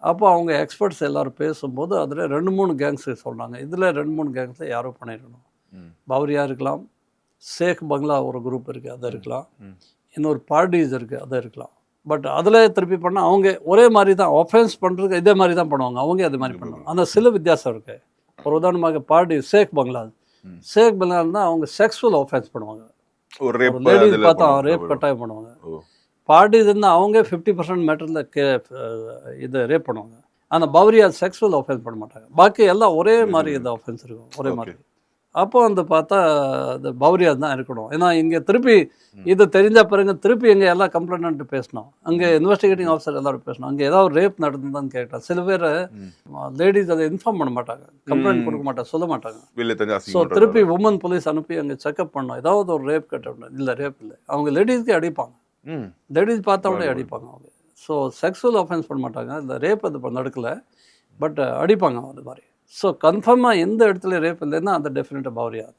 அப்போ அவங்க எக்ஸ்பர்ட்ஸ் எல்லோரும் பேசும்போது அதில் 2-3 கேங்ஸ் சொல்கிறாங்க. இதில் 2-3 கேங்ஸில் யாரோ பண்ணியிருக்கணும். பவரியா இருக்கலாம், ஷேக் பங்களா ஒரு குரூப் இருக்குது, அது இருக்கலாம், இன்னொரு பார்ட்டிஸ் இருக்குது, அது இருக்கலாம். பட் அதில் திருப்பி பண்ணால் அவங்க ஒரே மாதிரி தான் ஒஃபென்ஸ் பண்ணுறதுக்கு இதே மாதிரி தான் பண்ணுவாங்க, அவங்க அது மாதிரி பண்ணுவாங்க. அந்த சில வித்தியாசம் இருக்குது. ஒரு உதாரணமாக பார்ட்டி ஷேக் பங்களா தான் அவங்க செக்ஸுவல் ஒஃபென்ஸ் பண்ணுவாங்க. ஒரு லேடிஸ் பார்த்தா ரேப் கட்டாயம் பண்ணுவாங்க. பார்ட்டிஸ் இருந்தால் அவங்க 50% மேட்டரில் இது ரேப் பண்ணுவாங்க. ஆனால் பவரியா செக்ஸுவல் ஒஃபென்ஸ் பண்ண மாட்டாங்க. பாக்கி எல்லாம் ஒரே மாதிரி இந்த ஒஃபென்ஸ் இருக்கும், ஒரே மாதிரி. அப்போ வந்து பார்த்தா இந்த பவரியா தான் இருக்கணும். ஏன்னா இங்கே திருப்பி இது தெரிஞ்ச பிறகு திருப்பி எங்கே எல்லாம் கம்ப்ளைண்ட் பேசணும், அங்கே இன்வெஸ்டிகேட்டிங் ஆஃபீஸர் எல்லாரும் பேசணும். அங்கே ஏதாவது ரேப் நடந்ததுன்னு கேட்டால் சில பேர் லேடிஸ் அதை இன்ஃபார்ம் பண்ண மாட்டாங்க, கம்ப்ளைண்ட் கொடுக்க மாட்டாங்க, சொல்ல மாட்டாங்க. ஸோ திருப்பி உமன் போலீஸ் அனுப்பி அங்கே செக்அப் பண்ணோம், ஏதாவது ஒரு ரேப் கட்ட இல்லை, ரேப் இல்லை, அவங்க லேடிஸ்க்கே அடிப்பாங்க, லேடிஸ் பார்த்தா உடனே அடிப்பாங்க அவங்க. ஸோ செக்ஸுவல் அஃபென்ஸ் பண்ண மாட்டாங்க, இந்த ரேப் அது நடக்கலை, பட் அடிப்பாங்க அது மாதிரி. ஸோ கன்ஃபார்மாக எந்த இடத்துல ரேப் இல்லைன்னா அந்த டெஃபினட்டாக பவரியா.